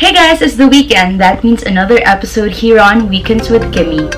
Hey guys, it's the weekend. That means another episode here on Weekends with Kimmy.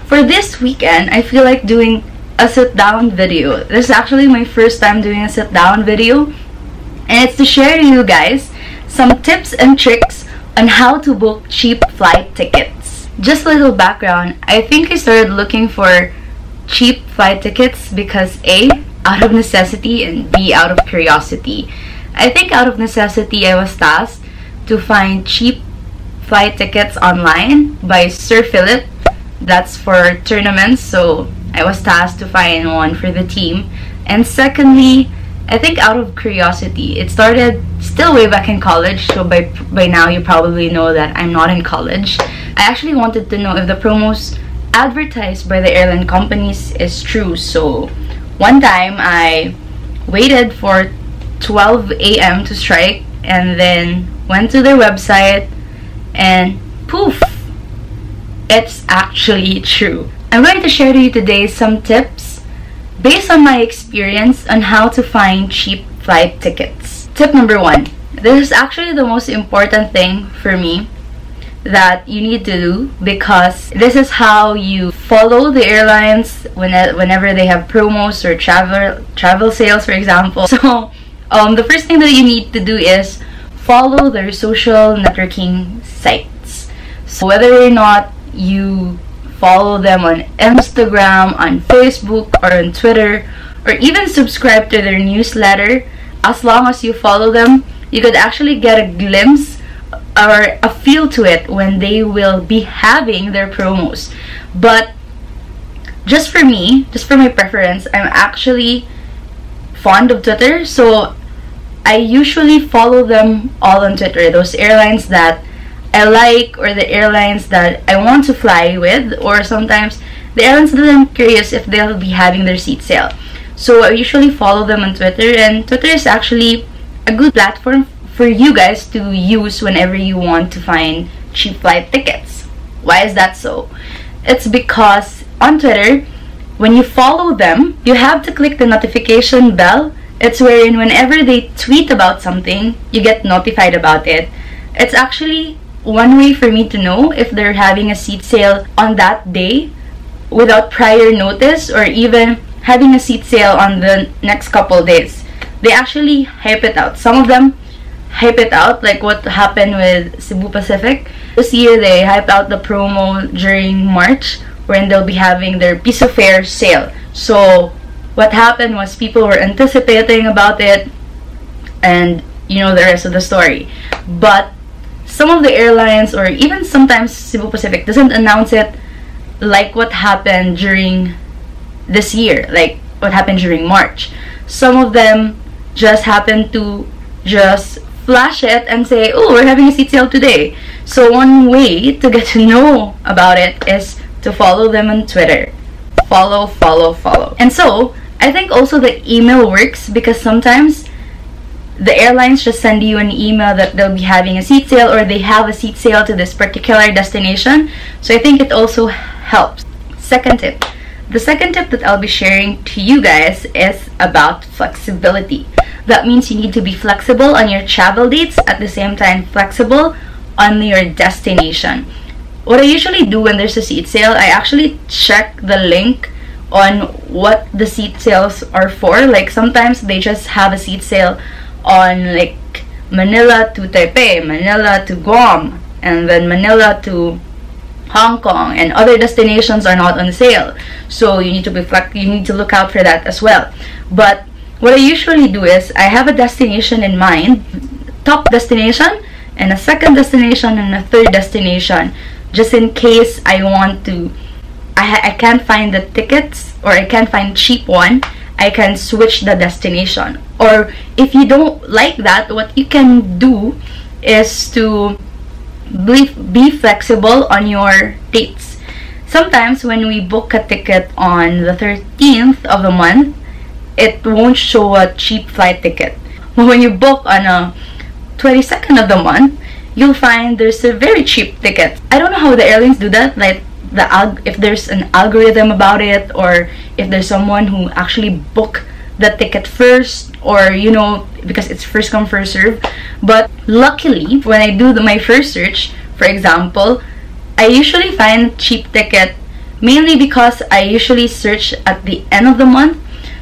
For this weekend, I feel like doing a sit-down video. This is actually my first time doing a sit-down video, and it's to share to you guys some tips and tricks on how to book cheap flight tickets. Just a little background, I think I started looking for cheap flight tickets because A, out of necessity, and B, out of curiosity. I think out of necessity, I was tasked to find cheap flight tickets online by Sir Philip. That's for tournaments, so I was tasked to find one for the team. And secondly, I think out of curiosity, it started still way back in college, so by now you probably know that I'm not in college. I actually wanted to know if the promos advertised by the airline companies is true. So one time I waited for 12 a.m. to strike and then went to their website and poof, it's actually true. I'm going to share to you today some tips based on my experience on how to find cheap flight tickets. Tip number 1. This is actually the most important thing for me that you need to do, because this is how you follow the airlines whenever they have promos or travel sales, for example. So the first thing that you need to do is follow their social networking sites. So whether or not you follow them on Instagram, on Facebook, or on Twitter, or even subscribe to their newsletter, as long as you follow them, you could actually get a glimpse or a feel to it when they will be having their promos. But just for me, just for my preference, I'm actually fond of Twitter, so I usually follow them all on Twitter. Those airlines that I like, or the airlines that I want to fly with, or sometimes the airlines that I'm curious if they'll be having their seat sale. So I usually follow them on Twitter, and Twitter is actually a good platform for you guys to use whenever you want to find cheap flight tickets. Why is that so? It's because on Twitter, when you follow them, you have to click the notification bell. It's wherein whenever they tweet about something, you get notified about it. It's actually one way for me to know if they're having a seat sale on that day without prior notice, or even having a seat sale on the next couple days. They actually hype it out. Some of them hype it out, like what happened with Cebu Pacific. This year they hyped out the promo during March, when they'll be having their piso fare sale. So what happened was people were anticipating about it, and you know the rest of the story. But some of the airlines, or even sometimes Cebu Pacific, doesn't announce it like what happened during this year, like what happened during March. Some of them just happen to just flash it and say, oh, we're having a seat sale today. So one way to get to know about it is to follow them on Twitter. Follow. And so I think also the email works, because sometimes the airlines just send you an email that they'll be having a seat sale, or they have a seat sale to this particular destination. So I think it also helps. Second tip. The second tip that I'll be sharing to you guys is about flexibility. That means you need to be flexible on your travel dates, at the same time flexible on your destination. What I usually do when there's a seat sale, I actually check the link on what the seat sales are for. Like sometimes they just have a seat sale on like Manila to Taipei, Manila to Guam, and then Manila to Hong Kong, and other destinations are not on sale. So you need to look out for that as well. But what I usually do is I have a destination in mind, top destination, and a second destination, and a third destination, just in case I want to, I can't find the tickets, or I can't find cheap one, I can switch the destination. Or if you don't like that, what you can do is to be flexible on your dates. Sometimes when we book a ticket on the 13th of the month, it won't show a cheap flight ticket. But when you book on a 22nd of the month, you'll find there's a very cheap ticket. I don't know how the airlines do that, like if there's an algorithm about it, or if there's someone who actually book the ticket first, or you know, because it's first come first serve. But luckily, when I do my first search, for example, I usually find cheap ticket mainly because I usually search at the end of the month.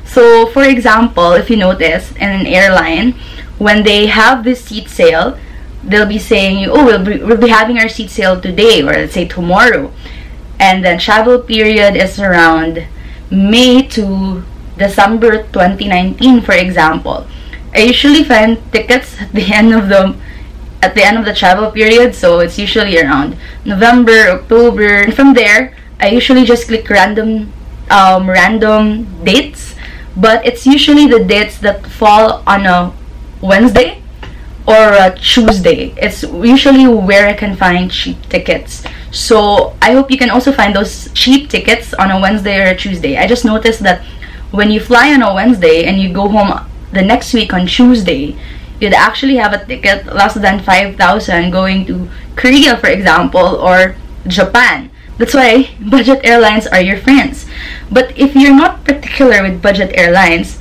So for example, if you notice in an airline, when they have this seat sale, they'll be saying, oh, we'll be having our seat sale today, or let's say tomorrow, and then travel period is around May to December 2019, for example. I usually find tickets at the end of the travel period, so it's usually around November, October, and from there I usually just click random dates, but it's usually the dates that fall on a Wednesday or a Tuesday. It's usually where I can find cheap tickets. So I hope you can also find those cheap tickets on a Wednesday or a Tuesday. I just noticed that when you fly on a Wednesday and you go home the next week on Tuesday, you'd actually have a ticket less than 5,000 going to Korea, for example, or Japan. That's why budget airlines are your friends. But if you're not particular with budget airlines,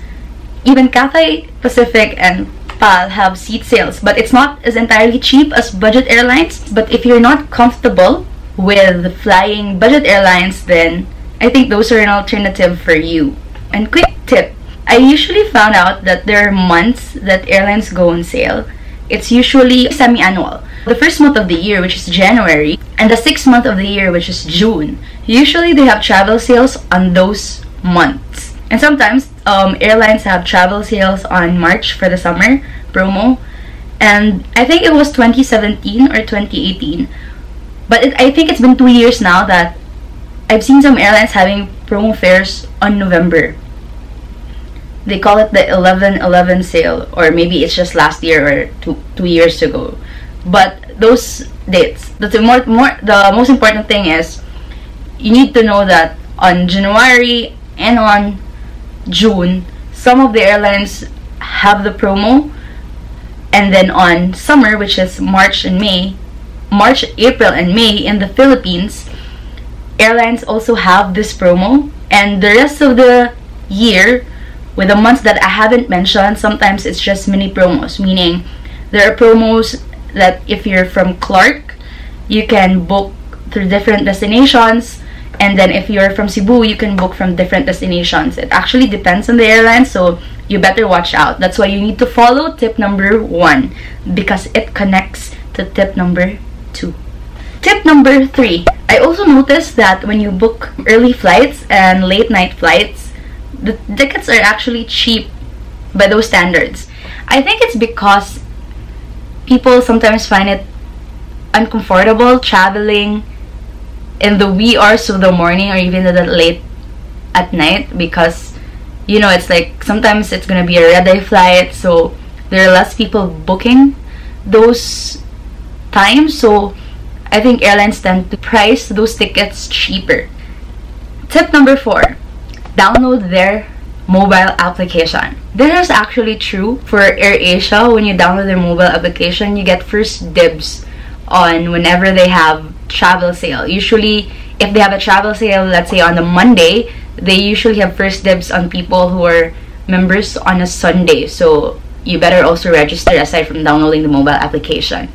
even Cathay Pacific and PAL have seat sales, but it's not as entirely cheap as budget airlines. But if you're not comfortable with flying budget airlines, then I think those are an alternative for you. And quick tip, I usually found out that there are months that airlines go on sale. It's usually semi-annual. The first month of the year, which is January, and the 6th month of the year, which is June. Usually they have travel sales on those months. And sometimes airlines have travel sales on March for the summer promo. And I think it was 2017 or 2018. But I think it's been 2 years now that I've seen some airlines having promo fares on November. They call it the 11/11 sale, or maybe it's just last year or two years ago. But those dates, the most important thing is you need to know that on January and on June, some of the airlines have the promo, and then on summer, which is March, April, and May in the Philippines, airlines also have this promo. And the rest of the year, with the months that I haven't mentioned, sometimes it's just mini promos, meaning there are promos that if you're from Clark, you can book through different destinations, and then if you're from Cebu, you can book from different destinations. It actually depends on the airline, so you better watch out. That's why you need to follow tip number 1, because it connects to tip number 2. Tip number 3, I also noticed that when you book early flights and late night flights, the tickets are actually cheap by those standards. I think it's because people sometimes find it uncomfortable traveling in the wee hours of the morning or even the late at night, because you know, it's like sometimes it's gonna be a red-eye flight, so there are less people booking those times. So I think airlines tend to price those tickets cheaper. Tip number 4, download their mobile application. This is actually true for AirAsia. When you download their mobile application, you get first dibs on whenever they have travel sale. Usually, if they have a travel sale, let's say on a Monday, they usually have first dibs on people who are members on a Sunday. So you better also register aside from downloading the mobile application.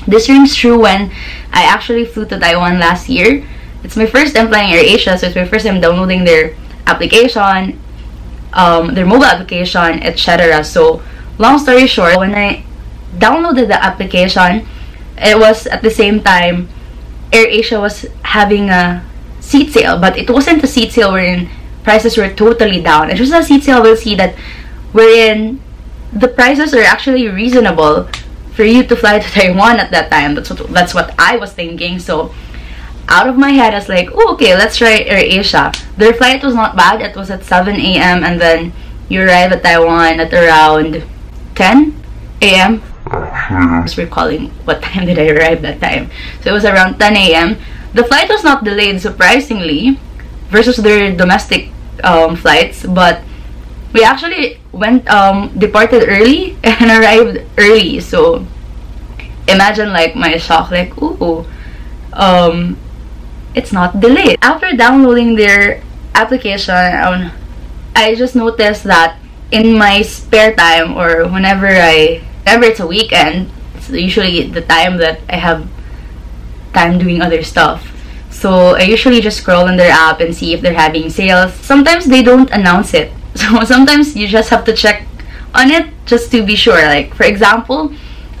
This rings true when I actually flew to Taiwan last year. It's my first time flying AirAsia, so it's my first time downloading their application, their mobile application, etc. So long story short, when I downloaded the application, it was at the same time AirAsia was having a seat sale, but it wasn't a seat sale wherein prices were totally down. It was a seat sale, we'll see, that wherein the prices are actually reasonable for you to fly to Taiwan at that time. That's what I was thinking. So out of my head, I was like, oh, okay, let's try AirAsia. Their flight was not bad. It was at 7 a.m. and then you arrive at Taiwan at around 10 a.m. I was recalling what time did I arrive that time. So it was around 10 a.m. The flight was not delayed, surprisingly, versus their domestic flights, but we actually departed early and arrived early. So imagine like my shock, like, ooh, it's not delayed. After downloading their application, I just noticed that in my spare time, or whenever it's a weekend, it's usually the time that I have time doing other stuff. So I usually just scroll on their app and see if they're having sales. Sometimes they don't announce it. So sometimes you just have to check on it just to be sure. Like, for example,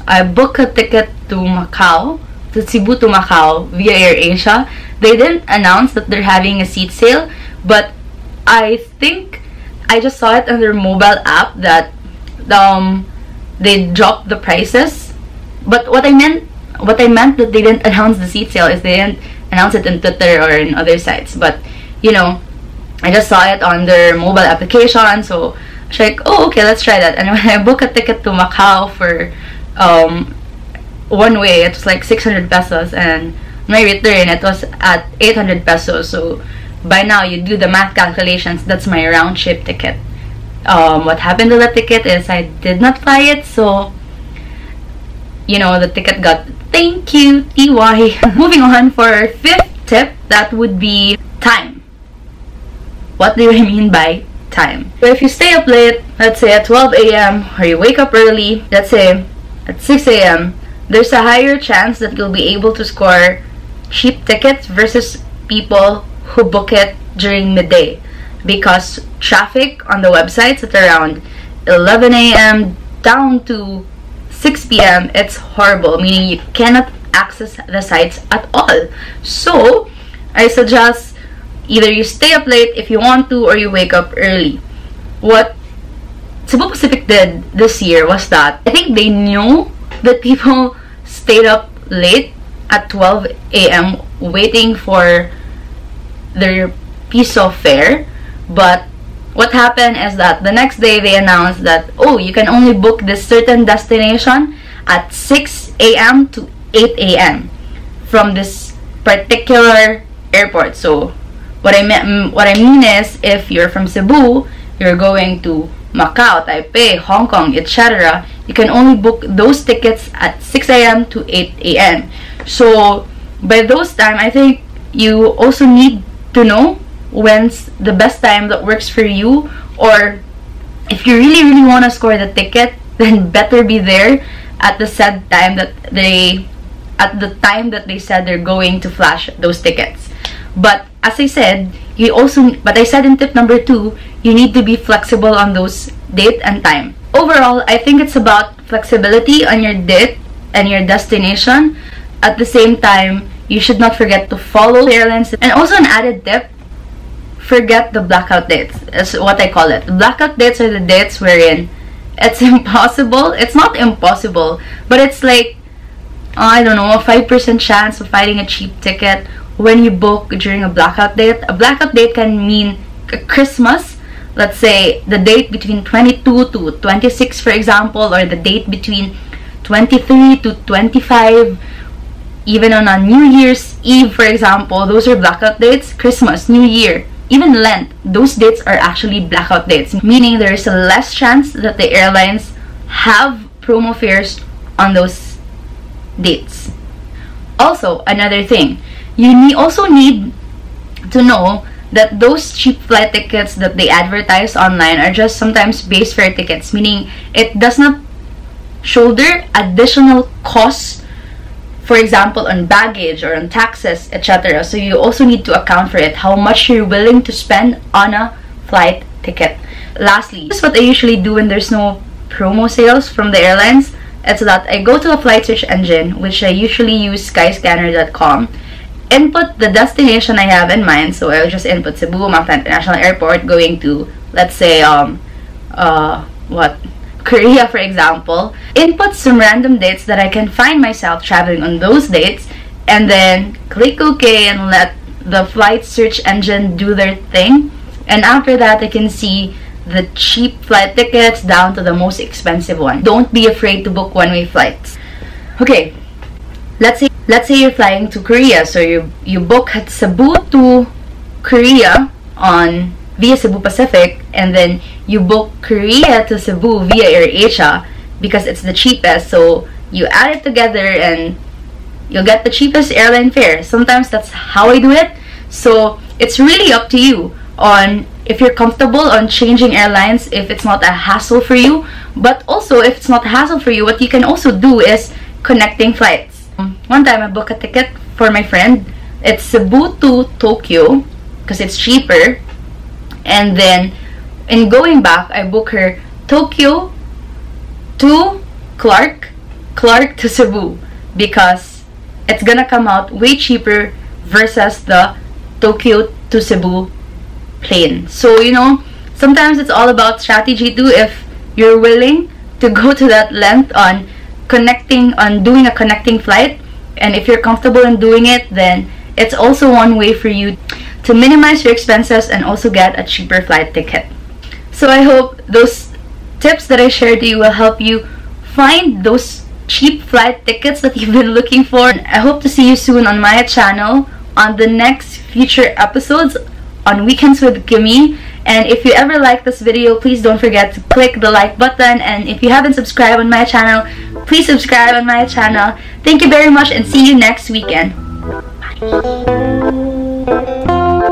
I booked a ticket to Cebu to Macau via AirAsia. They didn't announce that they're having a seat sale, but I think I just saw it on their mobile app that they dropped the prices. But what I meant that they didn't announce the seat sale is they didn't announce it in Twitter or in other sites. But you know, I just saw it on their mobile application, so I was like, oh, okay, let's try that. And when I booked a ticket to Macau for one way, it was like 600 pesos, and my return, it was at 800 pesos. So by now, you do the math calculations, that's my round trip ticket. What happened to the ticket is I did not fly it, so you know, the ticket got, thank you, TY. Moving on for our fifth tip, that would be time. What do I mean by time? So if you stay up late, let's say at 12 a.m. or you wake up early, let's say at 6 a.m., there's a higher chance that you'll be able to score cheap tickets versus people who book it during midday, because traffic on the websites at around 11 a.m. down to 6 p.m. it's horrible, meaning you cannot access the sites at all. So I suggest either you stay up late if you want to, or you wake up early. What Cebu Pacific did this year was that I think they knew that people stayed up late at 12 a.m. waiting for their piece of fare. But what happened is that the next day they announced that, oh, you can only book this certain destination at 6 a.m. to 8 a.m. from this particular airport. So what I mean is, if you're from Cebu, you're going to Macau, Taipei, Hong Kong, etc., you can only book those tickets at 6 a.m. to 8 a.m. So by those time, I think you also need to know when's the best time that works for you, or if you really want to score the ticket, then better be there at the said time that they said they're going to flash those tickets. But as I said, I said in tip number 2, you need to be flexible on those date and time. Overall, I think it's about flexibility on your date and your destination. At the same time, you should not forget to follow the airlines. And also an added tip, forget the blackout dates. That's what I call it. The blackout dates are the dates wherein it's impossible. It's not impossible, but it's like, I don't know, a 5% chance of finding a cheap ticket when you book during a blackout date. A blackout date can mean Christmas. Let's say the date between 22 to 26, for example, or the date between 23 to 25. Even on a New Year's Eve, for example, those are blackout dates. Christmas, New Year, even Lent, those dates are actually blackout dates, meaning there is a less chance that the airlines have promo fares on those dates. Also, another thing, you also need to know that those cheap flight tickets that they advertise online are just sometimes base fare tickets, meaning it does not shoulder additional costs, for example, on baggage or on taxes, etc. So you also need to account for it, how much you're willing to spend on a flight ticket. Lastly, this is what I usually do when there's no promo sales from the airlines. It's that I go to a flight search engine, which I usually use skyscanner.com, input the destination I have in mind. So I'll just input Cebu Macau International Airport going to, let's say, Korea, for example. Input some random dates that I can find myself traveling on those dates, and then click OK and let the flight search engine do their thing. And after that, I can see the cheap flight tickets down to the most expensive one. Don't be afraid to book one-way flights. Okay, let's say you're flying to Korea, so you book at Cebu to Korea via Cebu Pacific, and then you book Korea to Cebu via AirAsia because it's the cheapest. So you add it together and you'll get the cheapest airline fare. Sometimes that's how I do it. So it's really up to you on if you're comfortable on changing airlines, if it's not a hassle for you. But also, if it's not a hassle for you, what you can also do is connecting flights. One time I booked a ticket for my friend. It's Cebu to Tokyo because it's cheaper. And then in going back, I booked her Tokyo to Clark to Cebu, because it's gonna come out way cheaper versus the Tokyo to Cebu plane. So, you know, sometimes it's all about strategy too. If you're willing to go to that length on doing a connecting flight, and if you're comfortable in doing it, then it's also one way for you to minimize your expenses and also get a cheaper flight ticket. So I hope those tips that I shared to you will help you find those cheap flight tickets that you've been looking for. I hope to see you soon on my channel on the next future episodes on Weekends with Kimmy. And if you ever like this video, please don't forget to click the like button. And if you haven't subscribed on my channel, please subscribe on my channel. Thank you very much and see you next weekend. Bye.